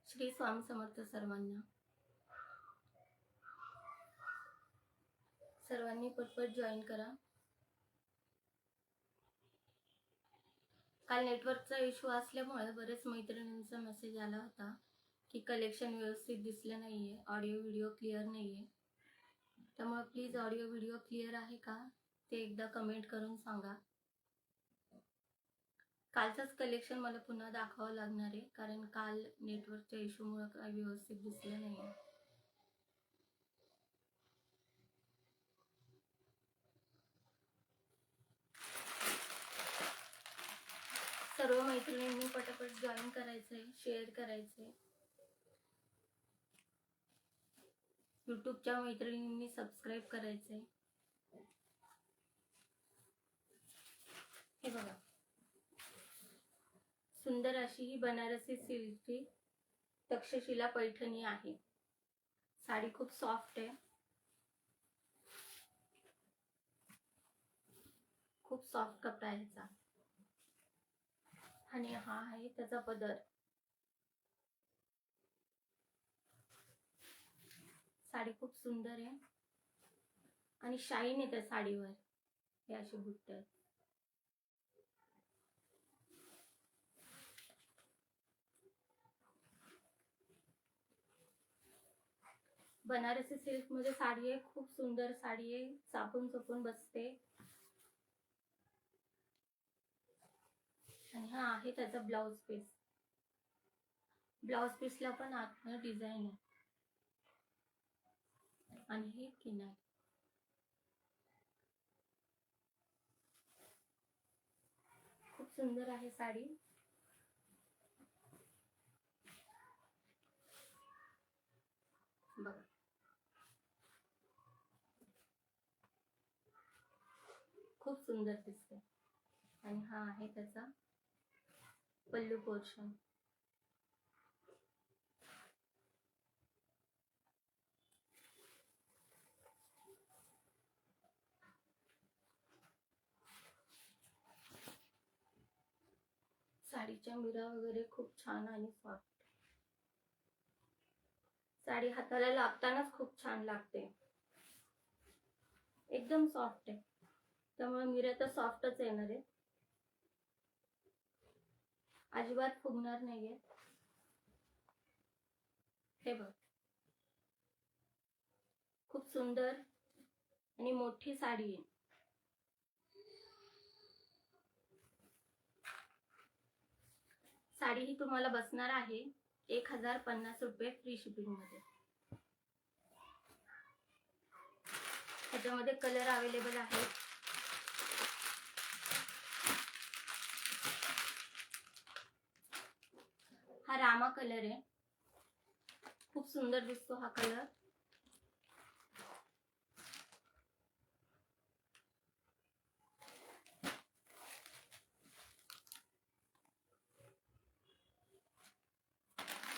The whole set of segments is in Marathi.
श्री स्वामी समर्थ सर्वांना. सर्वांनी पटपट जॉईन करा. काल नेटवर्कचा इश्यू असल्यामुळे बरेच मैत्रिणींचा मेसेज आला होता की कलेक्शन व्यवस्थित दिसलं नाहीये, ऑडिओ व्हिडिओ क्लिअर नाहीये. त्यामुळे प्लीज ऑडिओ व्हिडिओ क्लिअर आहे का ते एकदा कमेंट करून सांगा. कालचंच कलेक्शन मला पुन्हा दाखवावं लागणार आहे, कारण काल नेटवर्कच्या इश्यूमुळे काही व्यवस्थित दिसलं नाहीये. सर्व मैत्रिणींनी पटापट जॉईन करायचंय, शेअर करायचंय. यूट्यूबच्या मैत्रिणींनी सबस्क्राईब करायचंय. हे बघा, सुंदर अशी ही बनारसी सिल्कची तक्षशिला पैठणी आहे. साडी खूप सॉफ्ट आहे, खूप सॉफ्ट कपडा आहे ह्याचा. आणि हा आहे त्याचा पदर. साडी खूप सुंदर आहे आणि शाईन आहे त्या साडीवर. हे असे बुट्टे आहेत. बनारसी सिल्क मध्ये साडी आहे, खूप सुंदर साडी आहे, चापून चपून बसते. आणि हा आहे त्याचा ब्लाउज पीस. ब्लाउज पीसला पण आतनं डिझाईन आहे आणि हे किनार. खूप सुंदर आहे साडी. बघा, खूप सुंदर दिसते. आणि हा आहे त्याचा पल्लू पोर्शन. साडीच्या मिरा वगैरे खूप छान आणि सॉफ्ट. साडी हाताला लागतानाच खूप छान लागते, एकदम सॉफ्ट आहे. त्यामुळे मिऱ्या तर सॉफ्टच येणार आहे, अजिबात फुगणार नाहीये. हे बघ, खूप सुंदर आणि मोठी साडी आहे. साडी ही तुम्हाला बसणार आहे 1050 रुपये फ्री शिपिंग मध्ये. त्याच्यामध्ये कलर अवेलेबल आहे. हा रामा कलर आहे, खूप सुंदर दिसतो हा कलर.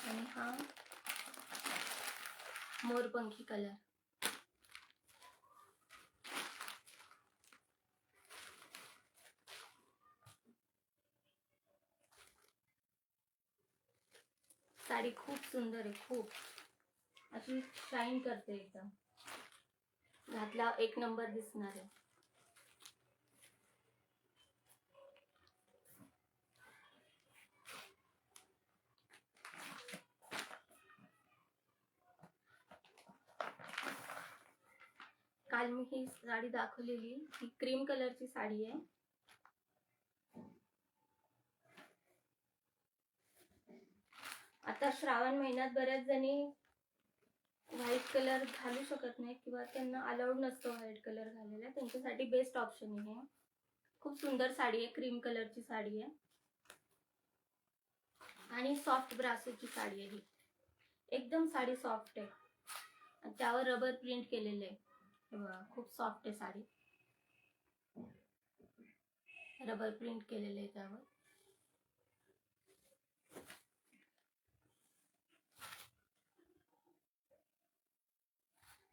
आणि हा मोरपंखी कलर. साडी खूप सुंदर आहे, खूप अशी शाईन करते एकदम. घातला एक नंबर दिसणार आहे. काल मी ही साडी दाखवलेली, ही क्रीम कलरची साडी आहे. आता श्रावण महिन्यात बऱ्याच जणी व्हाईट कलर घालू शकत नाही किंवा त्यांना अलाउड नसतो व्हाईट कलर घालायला, त्यांच्यासाठी बेस्ट ऑप्शन आहे. खूप सुंदर साडी आहे, क्रीम कलरची साडी आहे आणि सॉफ्ट ब्रासोची साडी आहे. एकदम साडी सॉफ्ट आहे आणि त्यावर रबर प्रिंट केलेले आहे. खूप सॉफ्ट आहे साडी, रबर प्रिंट केलेले आहे त्यावर.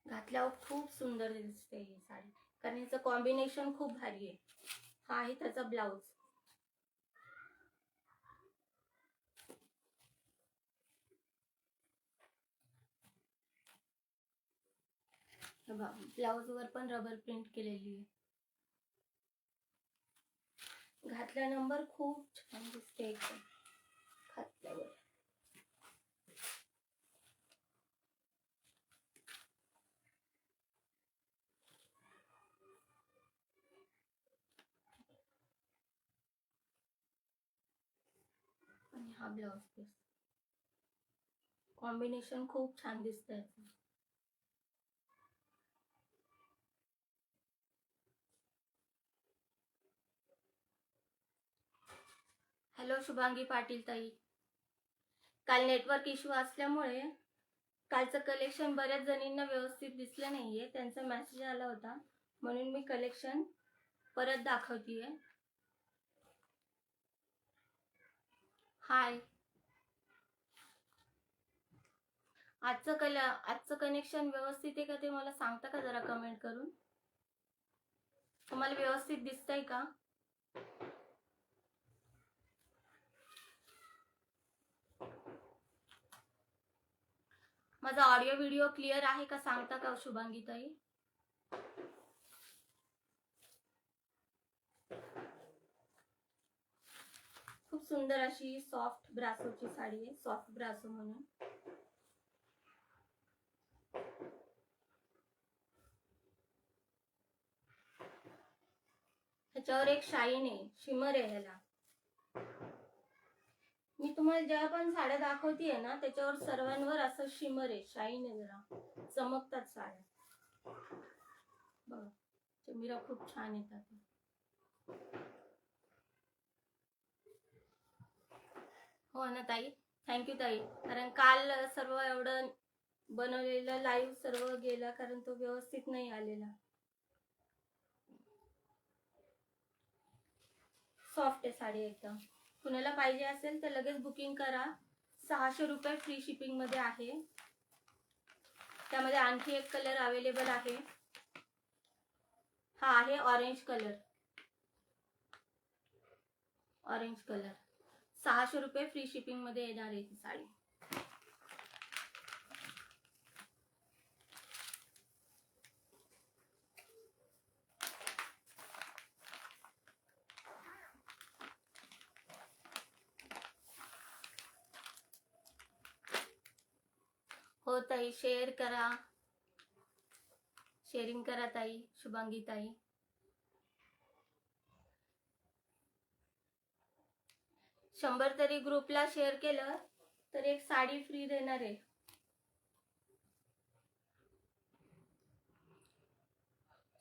घातल्यावर खूप सुंदर दिसते ही साडी, कारण याचं कॉम्बिनेशन खूप भारी आहे. हा आहे त्याचा ब्लाउज. ब्लाउज वर पण रबर प्रिंट केलेली आहे. घातल्यानंतर खूप छान दिसते एकदम घातल्यावर. आणि हा ब्लाउज पीस कॉम्बिनेशन खूप छान दिसतंय. हॅलो शुभांगी पाटील ताई. काल नेटवर्क इश्यू असल्यामुळे कालचं कलेक्शन बऱ्याच जणींना व्यवस्थित दिसलं नाहीये. त्यांचा मेसेज आला होता म्हणून मी कलेक्शन परत दाखवतीये. हाय. आजचं कनेक्शन व्यवस्थित आहे का ते मला सांगता का जरा कमेंट करून. तुम्हाला व्यवस्थित दिसतंय का? माझा ऑडिओ व्हिडिओ क्लिअर आहे का सांगता का शुभांगी ताई? खूप सुंदर अशी सॉफ्ट ब्रासोची साडी आहे. सॉफ्ट ब्रासो म्हणून ह्याच्यावर एक शाईन आहे, शिमर आहे. ह्याला मी तुम्हाला जेव्हा पण साड्या दाखवतीये ना त्याच्यावर सर्वांवर असं शिमर आहे, शाईन आहे, जरा चमकतात साड्या. बघा चमिरा खूप छान येतात. हो ना ताई, थँक्यू ताई. कारण काल सर्व एवढं बनवलेलं लाईव्ह सर्व गेला कारण तो व्यवस्थित नाही आलेला. सॉफ्ट आहे साडी एकदम. कुणाला पाहिजे असेल तर लगेच बुकिंग करा. 600 रुपये फ्री शिपिंग मध्ये आहे. त्यामध्ये आणखी एक कलर अवेलेबल आहे. हा आहे ऑरेंज कलर. ऑरेंज कलर 600 रुपये फ्री शिपिंग मध्ये येणार आहे ही साडी. हो ताई, शेअर करा, शेअरिंग करा ताई, शुभांगी ताई. शंभर तरी ग्रुपला शेअर केलं तर एक साडी फ्री देणार आहे.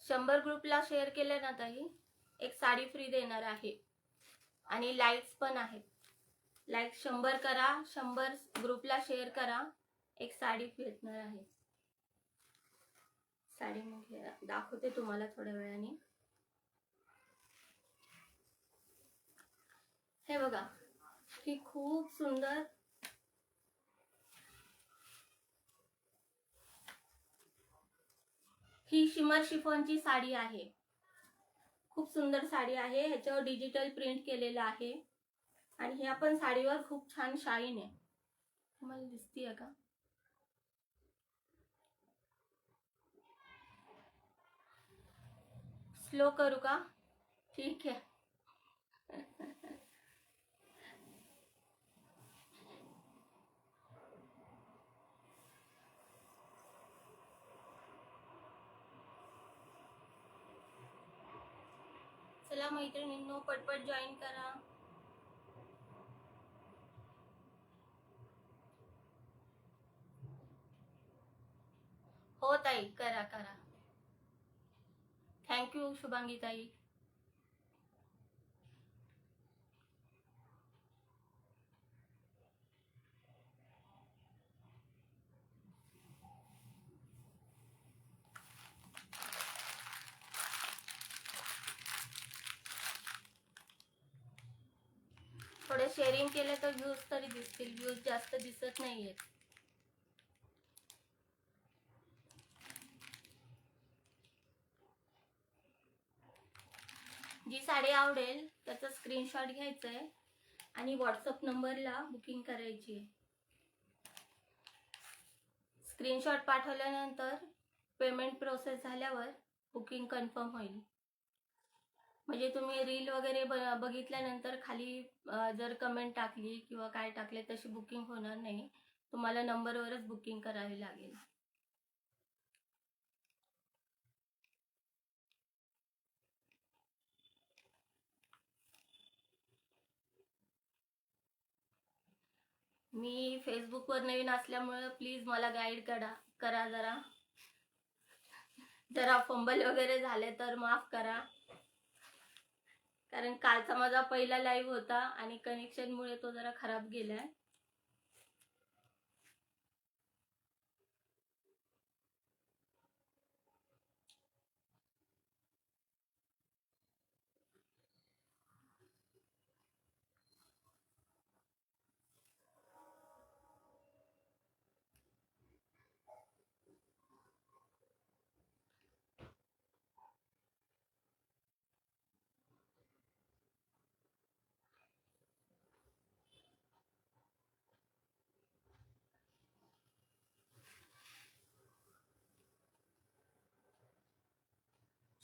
100 ग्रुपला शेअर केलं ना ताई, एक साडी फ्री देणार आहे. आणि लाईक्स पण आहेत. लाईक 100 करा, 100 ग्रुपला शेअर करा, एक साडी भेटणार आहे. साडी मग दाखवते तुम्हाला थोड्या वेळाने. हे बघा, ही खूप सुंदर ही शिमर शिफॉनची साडी आहे. खूप सुंदर साडी आहे. ह्याच्यावर डिजिटल प्रिंट केलेलं आहे आणि ह्या पण साडीवर खूप छान शाईन आहे. तुम्हाला दिसतीये का? स्लो करू का? ठीक आहे. चला मैत्रिणींनो, पटपट जॉईन करा. हो ताई, करा करा. थँक्यू शुभांगी ताई. थोडे शेअरिंग केले तर व्ह्यूज तरी दिसतील. व्ह्यूज जास्त दिसत नाहीयेत. जी साडी आवडेल त्याचा स्क्रीनशॉट घ्यायचा आहे आणि व्हॉट्सअप नंबरला बुकिंग करायची आहे. स्क्रीनशॉट पाठवल्यानंतर पेमेंट प्रोसेस झाल्यावर बुकिंग कन्फर्म होईल. म्हणजे तुम्ही रील वगैरे बघितल्यानंतर खाली जर कमेंट टाकली किंवा काय टाकले तशी बुकिंग होणार नाही. तुम्हाला नंबरवरच बुकिंग करावी लागेल. मी फेसबुकवर नवीन असल्यामुळे प्लीज मला गाईड करा जरा फंबल वगैरे झाले तर माफ करा. कारण कालचा माझा पहिला लाईव्ह होता आणि कनेक्शनमुळे तो जरा खराब गेलाय.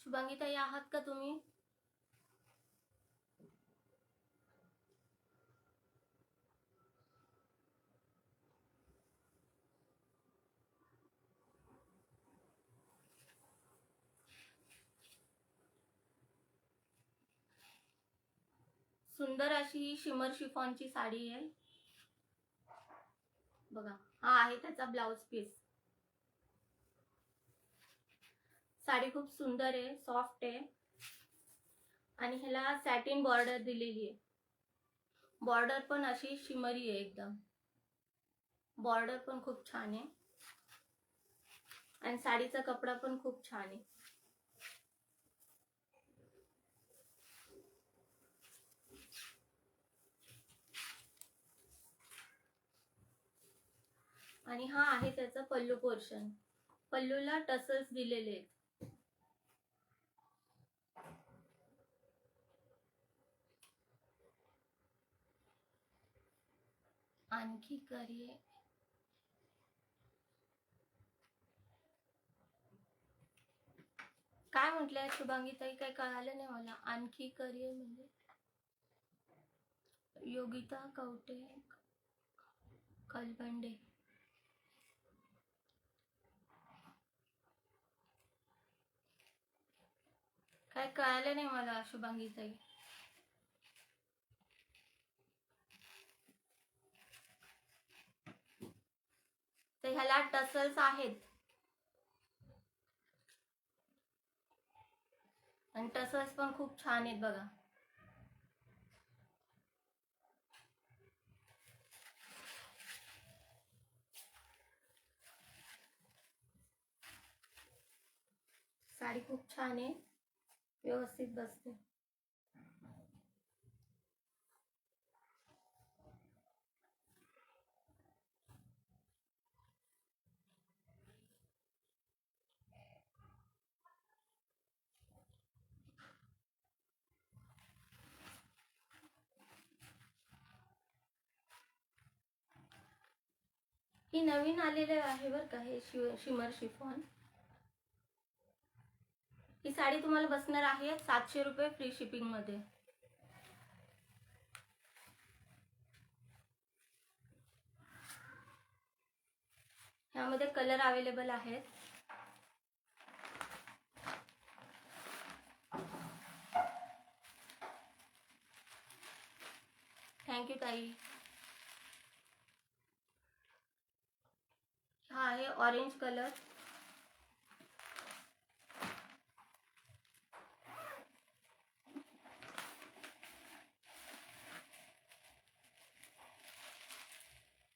शुभांगी ताई आहात का तुम्ही? सुंदर अशी ही शिमर शिफॉनची साडी आहे बघा. हा आहे त्याचा ब्लाउज पीस. साडी खूप सुंदर आहे, सॉफ्ट आहे आणि ह्याला सॅटिन बॉर्डर दिलेली आहे. बॉर्डर पण अशी शिमरी आहे एकदम. बॉर्डर पण खूप छान आहे आणि साडीचा कपडा पण खूप छान आहे. आणि हा आहे त्याचा पल्लू पोर्शन. पल्लूला टसल्स दिलेले आहेत. आणखी करिये काय म्हटलंय शुभांगी ताई? काही कळालं नाही मला. आणखी करिये म्हणजे योगिता कवटे कलबंडे. काय कळालं नाही मला शुभांगी ताई. तर ह्याला टसल्स आहेत आणि टसल्स पण खूप छान आहेत बघा. साडी खूप छान आहे, व्यवस्थित बसते. ही नवीन आलेले आहे बरं का, हे शिमर शिफॉन. ही साडी तुम्हाला बसणार आहे 700 रुपये फ्री शिपिंग मध्ये. ह्यामध्ये कलर अवेलेबल आहेत. थँक्यू ताई. हा आहे ऑरेंज कलर.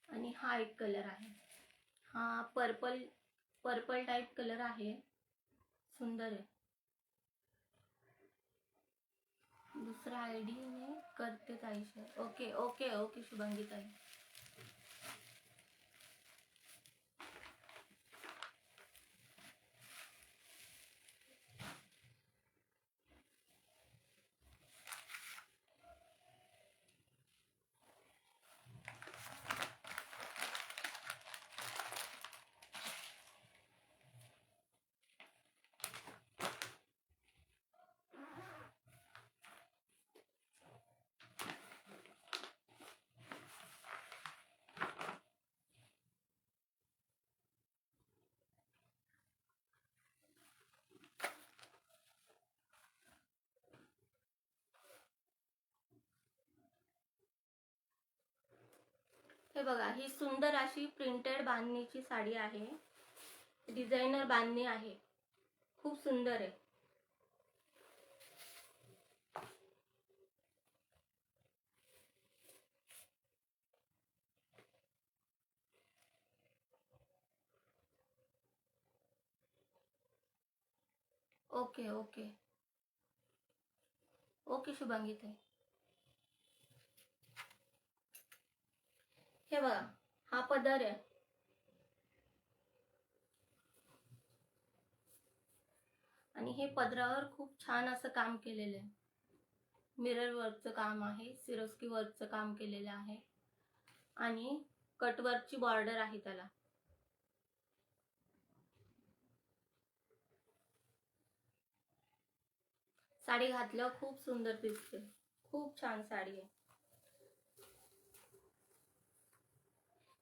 आणि हा एक कलर आहे. हा पर्पल टाइप कलर आहे, सुंदर आहे. दुसरा आयडी मी करते ताई share. Okay okay okay Shubhangi ताई. हे बघा, ही सुंदर अशी प्रिंटेड बांधणीची साडी आहे. डिझायनर बांधणी आहे, खूप सुंदर आहे. ओके ओके ओके शुभांगी ताई. हे बघा, हा पदर आहे आणि हे पदरावर खूप छान असं काम केलेलं आहे. मिरर वर्कचं काम आहे, सिरोस्की वर्कचं काम केलेलं आहे आणि कटवर्कची बॉर्डर आहे त्याला. साडी घातल्यावर खूप सुंदर दिसते, खूप छान साडी आहे.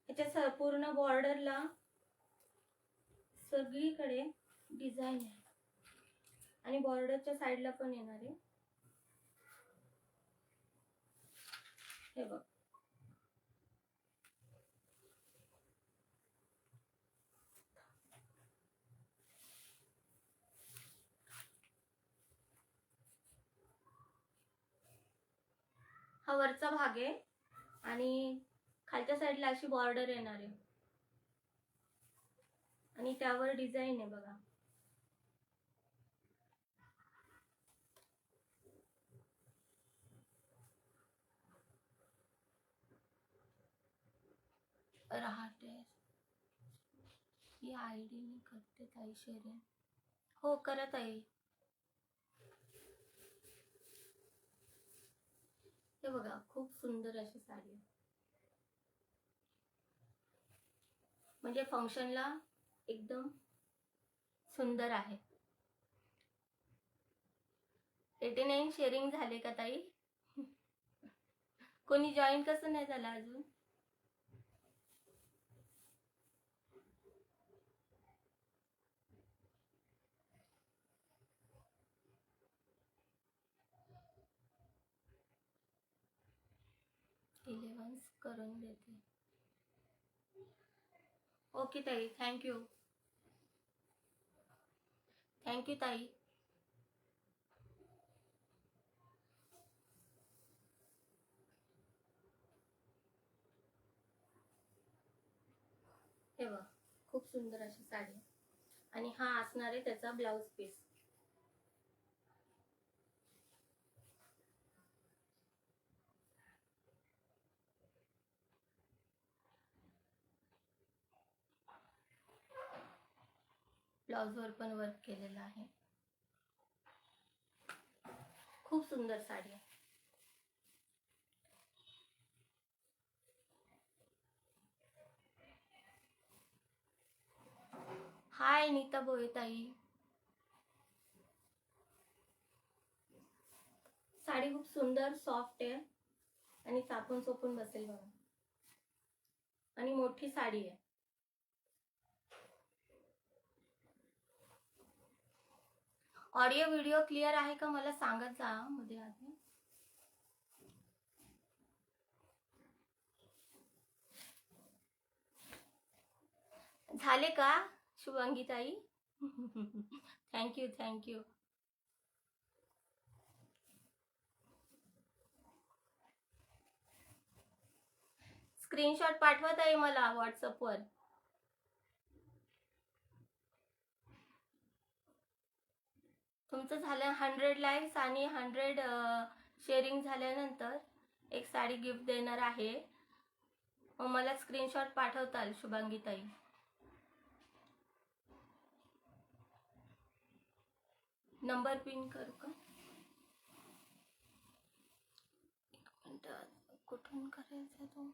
याच्या संपूर्ण बॉर्डरला सगळीकडे डिझाईन आहे आणि बॉर्डरच्या साईडला पण येणार आहे. हे बघ, हा वरचा भाग आहे आणि खालच्या साईडला अशी बॉर्डर येणार आहे आणि त्यावर डिझाईन आहे बघा. राहते ही आयडी मी करते ताई शेअर. हो करत आहे. हे बघा, खूप सुंदर अशी साडी आहे, म्हणजे फंक्शनला एकदम सुंदर आहे. 89 शेअरिंग झाले का ताई? कोणी जॉईन कसं नाही झालं अजून? इलेव्हन्स करून देते. ओके ताई, थँक्यू थँक्यू ताई. हे बघ, खूप सुंदर अशी साडी आणि हा असणार आहे त्याचा ब्लाउज पीस. ब्लाउजवर पण वर्क केलेलं आहे, खूप सुंदर साडी आहे. हाय नीता भोये ताई. साडी खूप सुंदर सॉफ्ट आहे आणि चापून चोपून बसेल बघा आणि मोठी साडी आहे. ऑडिओ व्हिडिओ क्लिअर आहे का मला सांगत जा मध्ये आधी. झाले का शुभांगी ताई? Thank you thank you. स्क्रीनशॉट पाठवत आहे मला व्हॉट्सअपवर. तुमचं झालं 100 लाईक्स आणि 100 शेअरिंग झाल्यानंतर एक साडी गिफ्ट देणार आहे. मग मला स्क्रीनशॉट पाठवताल शुभांगी ताई. नंबर पिन करू का? एक मिनिट, कुठून करायचं तो?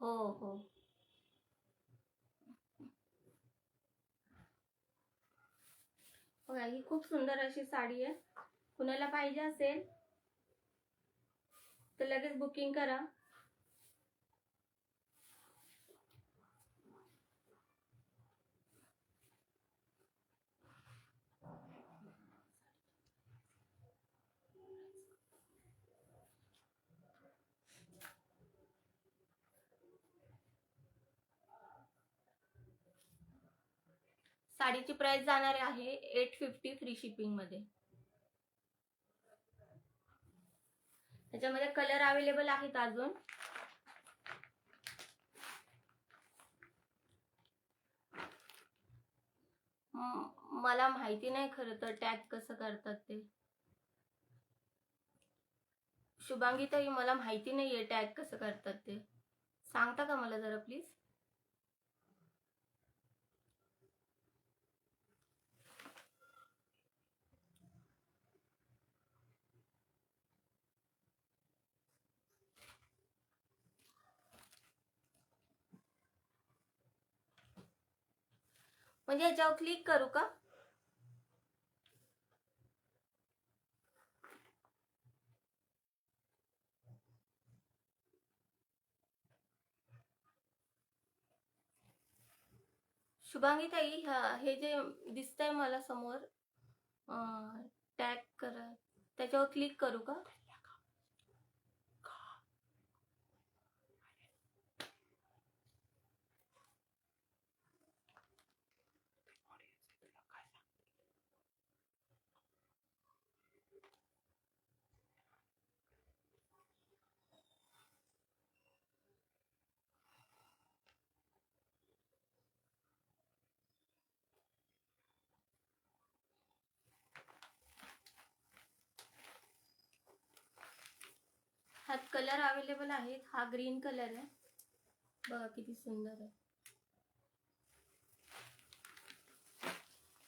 हो हो. बघा ही खूप सुंदर अशी साडी आहे. कुणाला पाहिजे असेल तर लगेच बुकिंग करा. साडीची प्राइस जाणार आहे 850 फ्री शिपिंग मध्ये. त्याच्यामध्ये कलर अवेलेबल आहेत अजून. मला माहिती नाही खरं तर टॅग कसं करतात ते. शुभांगी ताई मला माहिती नाहीये टॅग कसं करतात ते. सांगता का मला जरा प्लीज. म्हणजे याच्यावर क्लिक करू का? शुभांगी ताई हे जे दिसतंय मला समोर टॅग करा, त्याच्यावर क्लिक करू का? हा कलर अवेलेबल आहे. हा ग्रीन कलर आहे. बघा किती सुंदर आहे.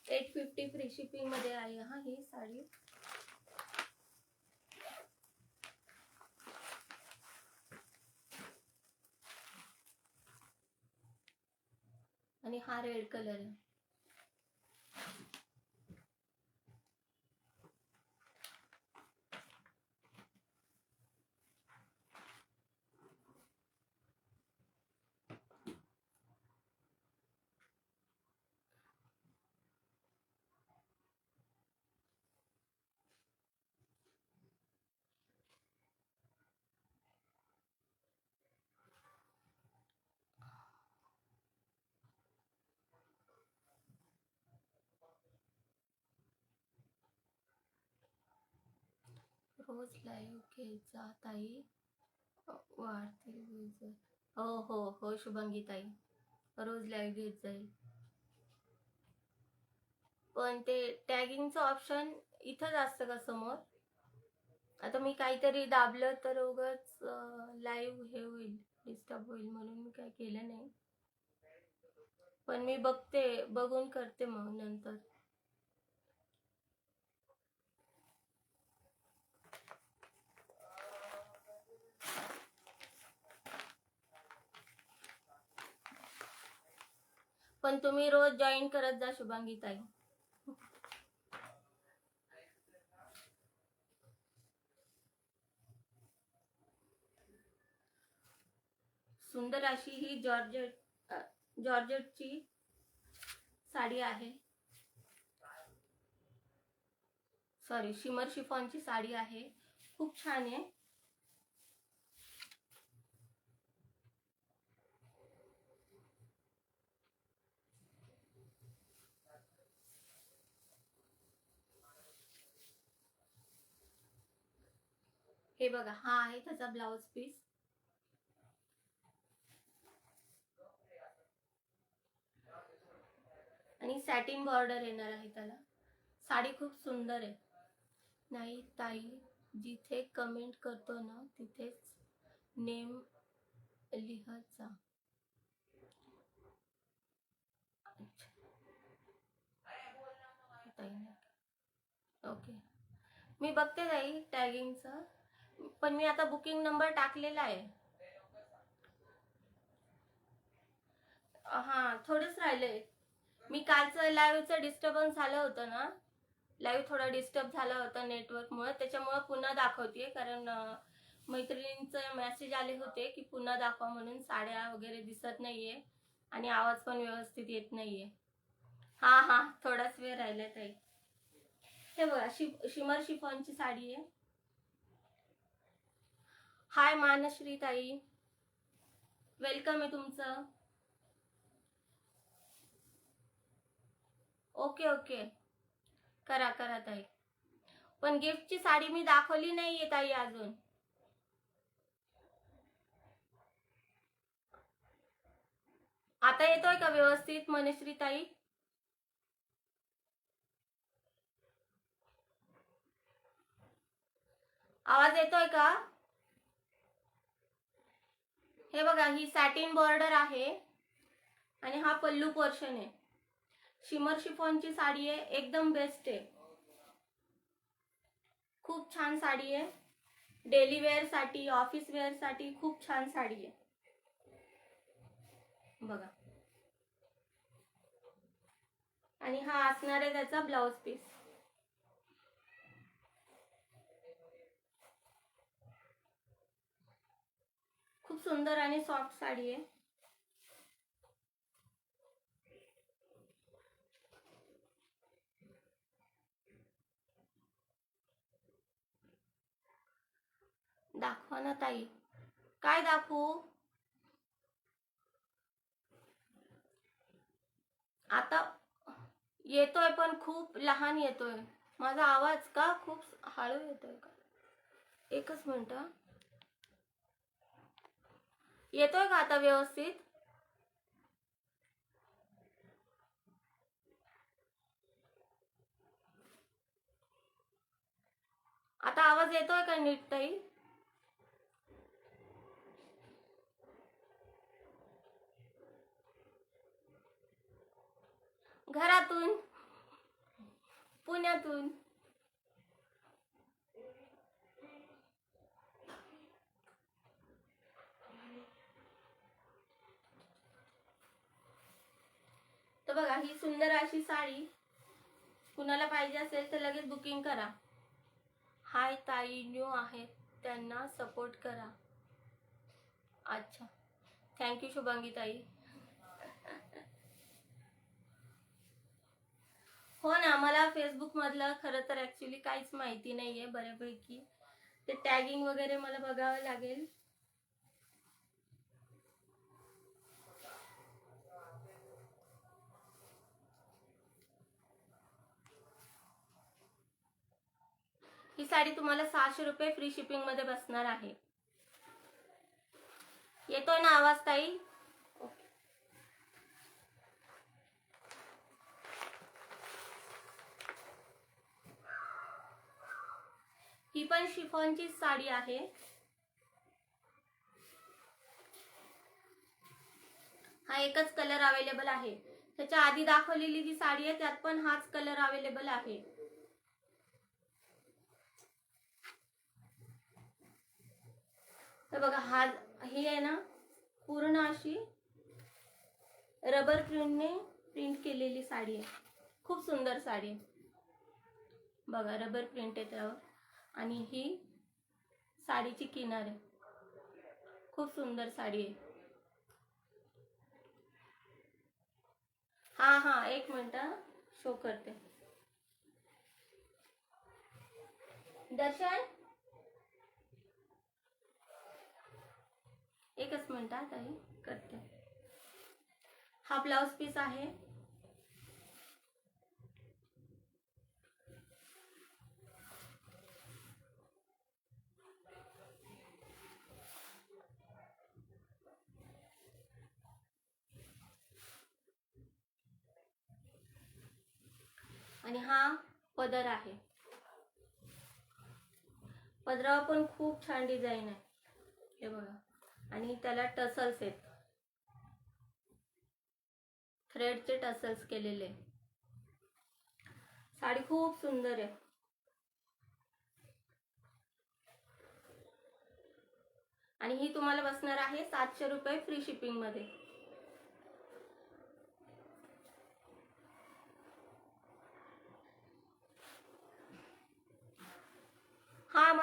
850 फ्री शिपिंग मध्ये आहे हा ही साडी. आणि हा रेड कलर आहे. रोज लाईव्ह घ्यायचा ताई वाढते. हो हो हो शुभांगी ताई, रोज लाईव्ह घेत जाईल. पण ते टॅगिंगचं ऑप्शन इथंच असतं का समोर? आता मी काहीतरी दाबलं तर उगाच लाईव्ह हे होईल, डिस्टर्ब होईल म्हणून मी काय केलं नाही. पण मी बघून करते मग नंतर. पण तुम्ही रोज जॉईन करत जा शुभांगी ताई. सुंदर अशी ही जॉर्जेटची साडी आहे. सॉरी, शिमर शिफॉनची साडी आहे. खूप छान आहे. हे बघा, हा आहे त्याचा ब्लाउज पीस. आणि सॅटिन बॉर्डर येणार आहे त्याला. साडी खूप सुंदर आहे. नाही ताई, जिथे कमेंट करतो ना तिथेच नेम लिहत जा. ओके, मी बघते ताई टॅगिंगचं. पण मी आता बुकिंग नंबर टाकलेला आहे. थोडंच राहिलंय. मी कालचं लाईव्हचं डिस्टर्बन्स झालं होतं ना, लाईव्ह थोडा डिस्टर्ब झाला होता नेटवर्कमुळे, त्याच्यामुळे पुन्हा दाखवते. कारण मैत्रिणींचे मेसेज आले होते की पुन्हा दाखवा म्हणून. साड्या वगैरे दिसत नाहीये आणि आवाज पण व्यवस्थित येत नाहीये. हा हा, थोडाच वेळ राहिलाय ताई. हे बघा, शिमर शिफॉनची साडी आहे. हाय मानश्री ताई, वेलकम आहे तुमचं. ओके ओके, करा करा ताई. पण गिफ्टची साडी मी दाखवली नाहीये ताई अजून. आता येतोय का व्यवस्थित मनश्री ताई? आवाज येतोय का? हे बघा, ही सॅटिन बॉर्डर आहे आणि हा पल्लू पोर्शन आहे. शिमर शिफॉनची साडी आहे, एकदम बेस्ट आहे. खूप छान साडी आहे. डेली वेअर साठी, ऑफिस वेअर साठी खूप छान साडी आहे. बघा, आणि हा असणार आहे त्याचा ब्लाउज पीस. खूप सुंदर आणि सॉफ्ट साडी आहे. दाखवा ना ताई, काय दाखवू? आता येतोय पण खूप लहान येतोय. माझा आवाज का खूप हळू येतोय का? एकच मिनिट. येतोय का आता व्यवस्थित? आता आवाज येतोय का नीट ताई? घरातून, पुण्यातून. तर बघा, ही सुंदर अशी साडी कुणाला पाहिजे असेल तर लगेच बुकिंग करा. हाय ताई, न्यू आहेत त्यांना सपोर्ट करा. अच्छा, थँक्यू शुभांगी ताई. हो ना, मला फेसबुक मधलं खरं तर ऍक्च्युली काहीच माहिती नाहीये बऱ्यापैकी. ते टॅगिंग वगैरे मला बघावं लागेल. ही साडी तुम्हाला 600 रुपये फ्री शिपिंग मध्ये बसणार आहे. येतोय ना आवाज ताई? ही पण शिफॉनची साडी आहे. हा एकच कलर अवेलेबल आहे. त्याच्या आधी दाखवलेली जी साडी आहे त्यात पण हाच कलर अवेलेबल आहे. तर बघा, हा ही आहे ना पूर्ण अशी रबर प्रिंटने प्रिंट केलेली साडी आहे. खूप सुंदर साडी आहे. बघा, रबर प्रिंट आहे त्यावर आणि ही साडीची किनार आहे. खूप सुंदर साडी आहे. हा हा, एक मिनिट शो करते. दर्शन, एकच मिनिट ताई, करते. हा ब्लाउज पीस आहे. आणि हा पदर आहे. पदरावर पण खूप छान डिझाईन आहे. हे बघा, आणि त्याला टसल्स आहेत, थ्रेडचे टसल्स केलेले. साडी खूप सुंदर आहे. आणि ही तुम्हाला बसणार आहे 700 रुपये फ्री शिपिंग मध्ये.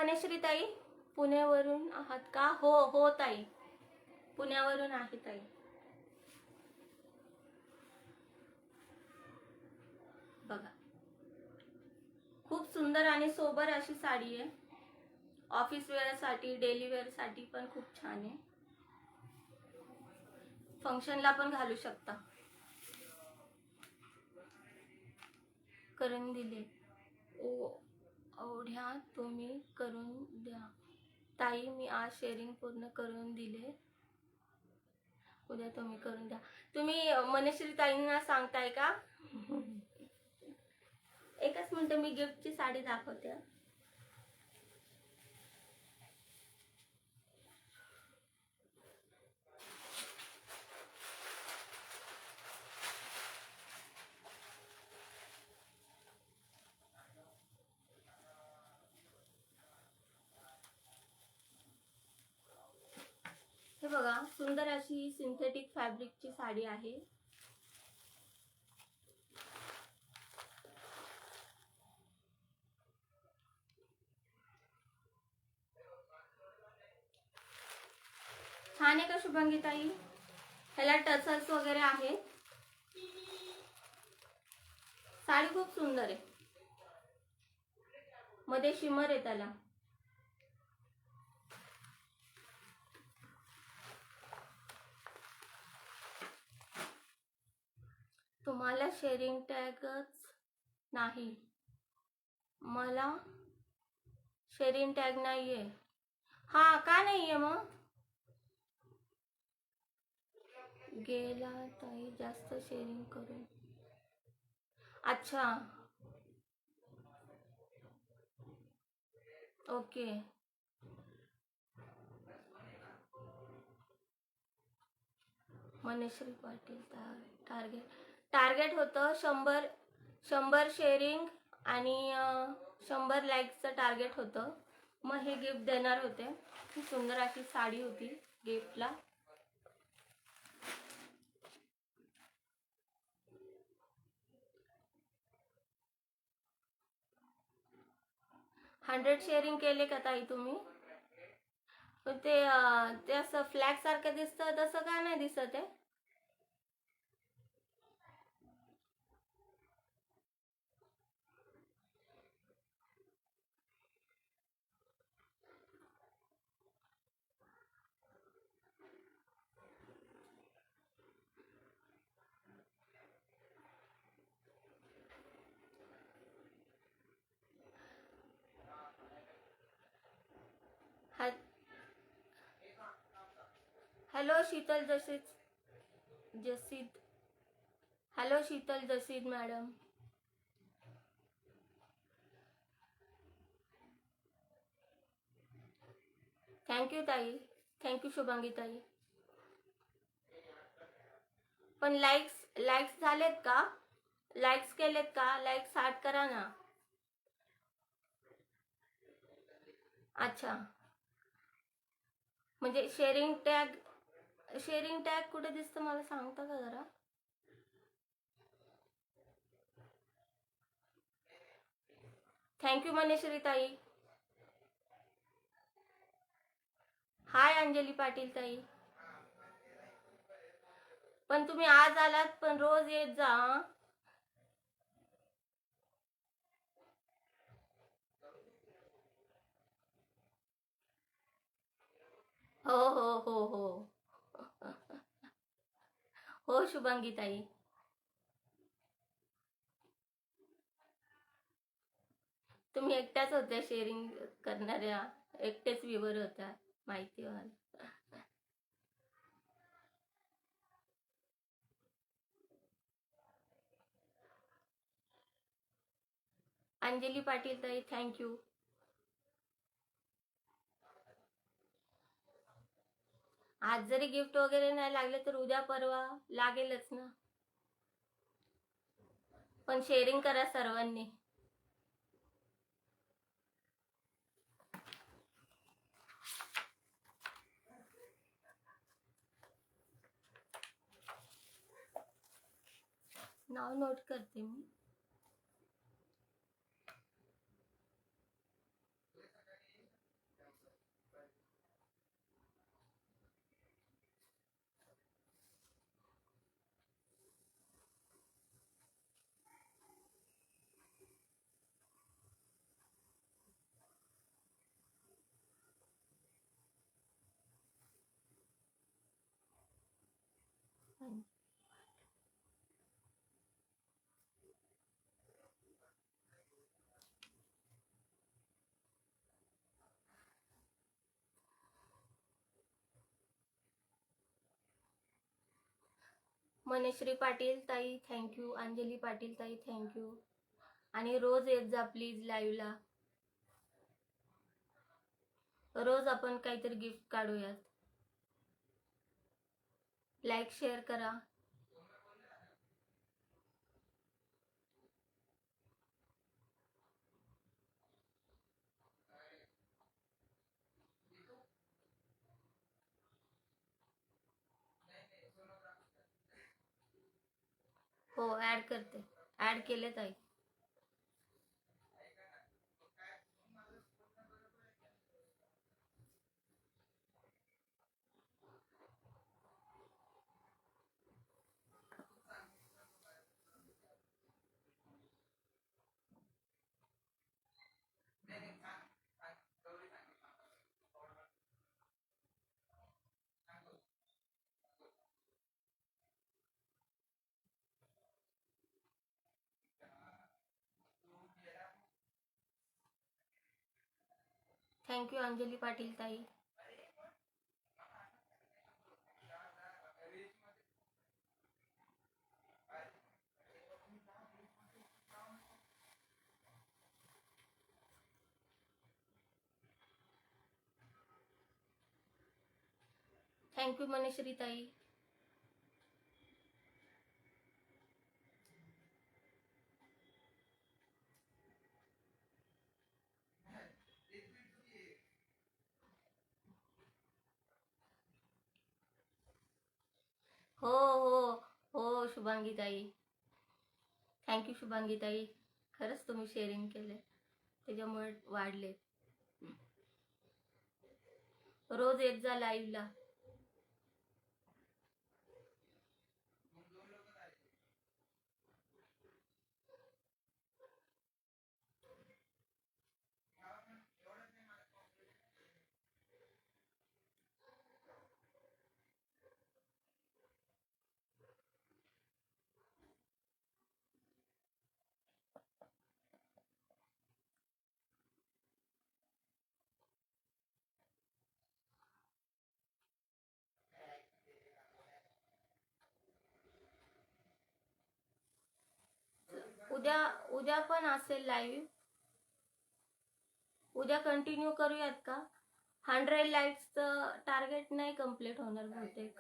मनश्री ताई, पुण्यावरून आहात का? हो हो ताई, पुण्यावरून आहे ताई. बघा, खूप सुंदर आणि सोबर अशी साडी आहे. ऑफिस वेअर साठी, डेली वेअर साठी पण खूप छान आहे. फंक्शनला पण घालू शकता. करून दिले ओढ्या तुम्ही करून द्या ताई. मी आज शेअरिंग पूर्ण करून दिले, उद्या तुम्ही करून द्या. तुम्ही मनश्री ताईंना सांगताय का? एकच मिनिट, मी गिफ्टची साडी दाखवते. हे बघा, सुंदर अशी सिंथेटिक फॅब्रिकची साडी आहे. छान आहे का शुभांगी ताई? ह्याला टसल्स वगैरे आहे. साडी खूप सुंदर आहे, मध्ये शिमर आहे त्याला. तुम्हाला शेअरिंग टॅगच नाही? मला शेअरिंग टॅग नाहीये. हा का नाहीये मग? गेला ताई जास्त शेअरिंग करून. अच्छा, ओके. मनश्री पाटील, टार्गेट होतं 100 शेअरिंग आणि 100 लाईक्सचं टार्गेट होतं. मग हे गिफ्ट देणार होते. खूप सुंदर अशी साडी होती गिफ्टला. हंड्रेड शेअरिंग केले का ताई तुम्ही? ते असं फ्लॅग सारखं दिसतं, तसं का नाही दिसत आहे? Hello Sheetal Jasid. Hello Sheetal Jasid madam. Thank you ताई, थँक्यू शुभांगी ताई. पण लाईक्स झालेत का? लाईक्स केलेत का? लाईक्स 60 करा ना. अच्छा, म्हणजे शेअरिंग टॅग कुठे दिसतं मला सांगता का जरा? थँक्यू मनश्री ताई. हाय अंजली पाटील ताई. पण तुम्ही आज आलात, पण रोज येत जा. हो हो हो हो हो शुभांगी ताई. तुम्ही एकट्याच होत्या शेअरिंग करणाऱ्या, एकटेच व्ह्यूवर होत्या, माहिती व्हाल. अंजली पाटील ताई थँक्यू. आज जरी गिफ्ट वगैरे नाही लागले तर उद्या परवा लागेलच ना. पण शेअरिंग करा सर्वांनी. नाव नोट करते मी. मनेश्री पाटील ताई थँक्यू, अंजली पाटील ताई थँक्यू. आणि रोज येत जा प्लीज लाईव्हला. रोज आपण काहीतरी गिफ्ट काढूयात. लाईक शेअर करा. हो ऍड करते, ऍड केले ताई. थँक्यू अंजली पाटील ताई. थँक्यू मनेश्री ताई. हो हो हो शुभांगी ताई, थँक्यू शुभांगी ताई. खरंच तुम्ही शेअरिंग केले त्याच्यामुळे वाढले. रोज येत जा लाईव्हला. उद्या उद्या पण असेल लाईव्ह. उद्या कंटिन्यू करूयात का? 100 लाईक्सचं टार्गेट नाही कम्प्लीट होणार बहुतेक.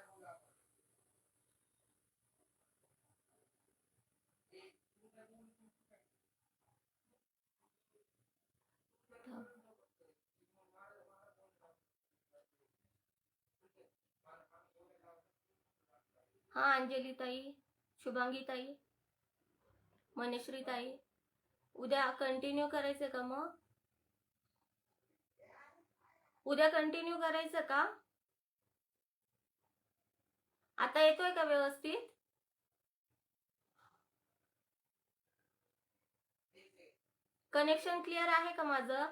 हा अंजली ताई, शुभांगी ताई, मनेश्री ताई, उद्या कंटिन्यू करायचं का? मग उद्या कंटिन्यू करायचं का? आता येतोय का व्यवस्थित? कनेक्शन क्लिअर आहे का माझं?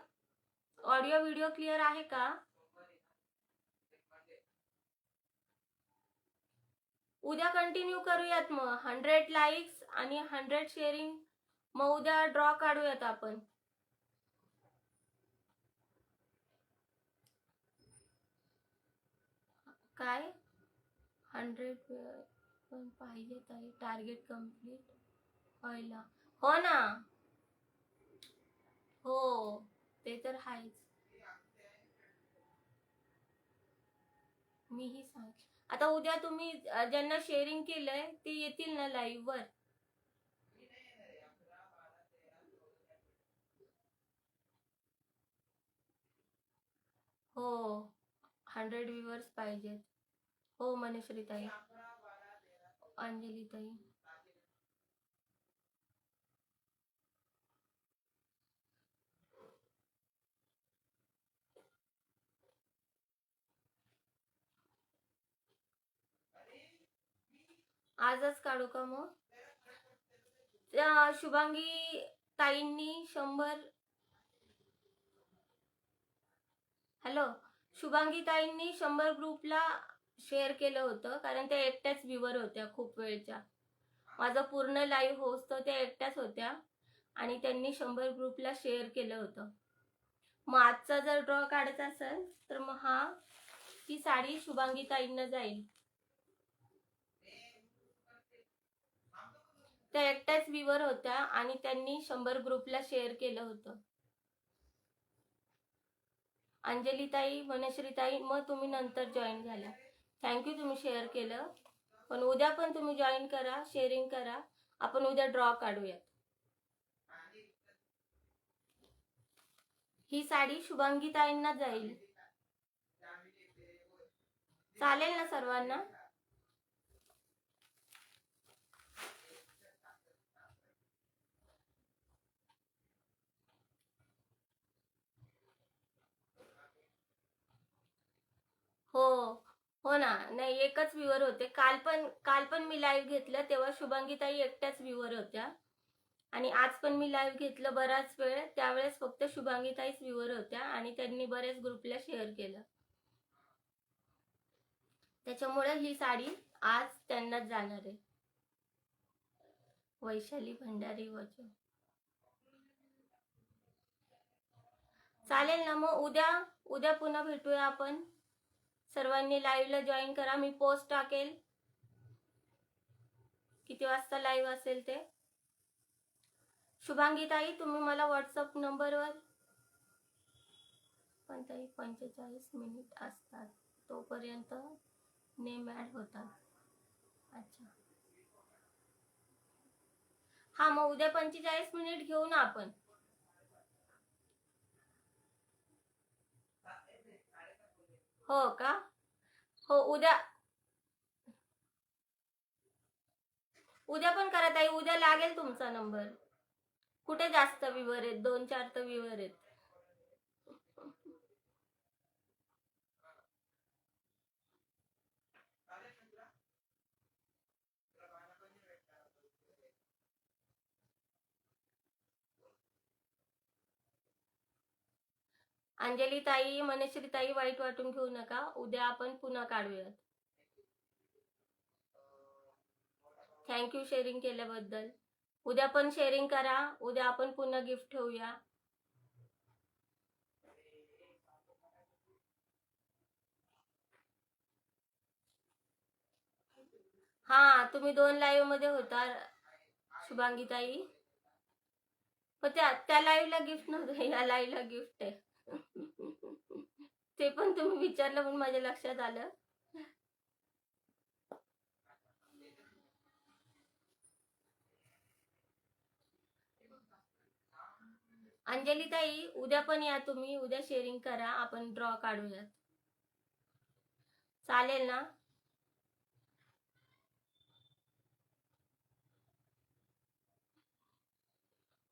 ऑडिओ व्हिडिओ क्लिअर आहे का? उद्या कंटिन्यू करूयात मग. 100 लाईक्स आणि 100 शेअरिंग. मग उद्या ड्रॉ काढूयात आपण. काय 100 पण पाहिजे ताई टार्गेट कम्प्लीट व्हायला. हो ना, हो ते तर आहेच. मीही सांग. आता उद्या तुम्ही ज्यांना शेअरिंग केलंय ते येतील ना लाईव्ह वर? हो 100 व्ह्यूअर्स पाहिजेत. हो मनेश्री ताई, अंजली ताई. आजच काढू का मग? शुभांगी ताईंनी 100. हॅलो, शुभांगी ताईंनी 100 ग्रुपला शेअर केलं होतं कारण त्या एकट्याच व्ह्यूवर होत्या खूप वेळच्या. माझं पूर्ण लाईव्ह होस्ट त्या एकट्याच होत्या आणि त्यांनी 100 ग्रुपला शेअर केलं होतं. मग आजचा जर ड्रॉ काढायचा असेल तर मग ही साडी शुभांगी ताईंना जाईल. त्या एकट्याच व्ह्यूवर होत्या आणि त्यांनी 100 ग्रुपला शेअर केलं होतं. अंजलीताई, वनश्रीताई, मग तुम्ही नंतर जॉईन झाल्या. थँक्यू, तुम्ही शेअर केलं. पण उद्या पण तुम्ही जॉईन करा, शेअरिंग करा. आपण उद्या ड्रॉ काढूयात. ही साडी शुभांगीताईंना जाईल. चालेल ना सर्वांना? हो हो ना. नाही, एकच व्ह्यूवर होते. काल पण मी लाईव्ह घेतलं तेव्हा शुभांगीताई एकट्याच व्ह्यूवर होत्या. आणि आज पण मी लाईव्ह घेतलं बराच वेळ, त्यावेळेस फक्त शुभांगीताईच व्ह्यूवर होत्या आणि त्यांनी बऱ्याच ग्रुपला शेअर केलं. त्याच्यामुळे ही साडी आज त्यांनाच जाणार आहे. वैशाली भंडारी वचो. चालेल ना, मग उद्या पुन्हा भेटूया आपण. सर्वांनी लाईव्हला जॉईन करा. मी पोस्ट टाकेल किती वाजता लाईव्ह असेल ते. शुभांगीताई, तुम्ही मला व्हॉट्सअप नंबरवर पण ताई 45 मिनिट असतात तोपर्यंत नेम ऍड होतात. अच्छा, हा, मग उद्या 45 मिनिट घेऊ ना आपण. हो का? हो, उद्या पण करा ताई. उद्या लागेल तुमचा नंबर. कुठे जास्त व्ह्यूवर आहेत? 2-4 तर व्ह्यूवर आहेत. अंजली ताई, मनश्री ताई, वाईट वाटून घेऊ नका. उद्या आपण पुन्हा काढूयात. थँक्यू शेअरिंग केल्याबद्दल. उद्या पण शेअरिंग करा. उद्या आपण पुन्हा गिफ्ट ठेवूया. हा, तुम्ही 2 लाईव्ह मध्ये होता शुभांगीताई. पण त्या लाईव्हला गिफ्ट नव्हतं, या लाईव्हला गिफ्ट आहे. ते पण तुम्ही विचारलं पण माझ्या लक्षात आलं. अंजली ताई, उद्या पण या तुम्ही. उद्या शेअरिंग करा, आपण ड्रॉ काढूयात. चालेल ना?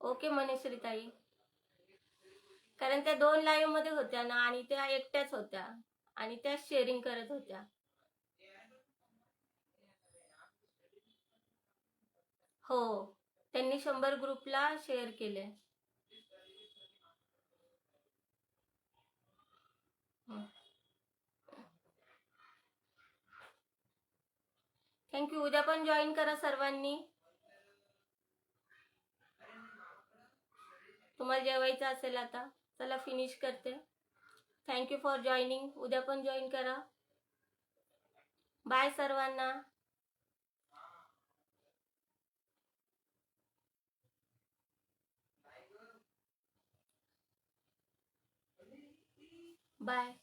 ओके मनश्री ताई. कारण त्या 2 लाईव्ह मध्ये होत्या ना आणि त्या एकट्याच होत्या आणि त्या शेअरिंग करत होत्या. हो, त्यांनी 100 ग्रुपला शेअर केले. थँक्यू. उद्या पण जॉईन करा सर्वांनी. तुम्हाला जेवायचं असेल आता. चला फिनिश करते. Thank you for joining. उद्या पण जॉईन करा. बाय सर्वांना. बाय.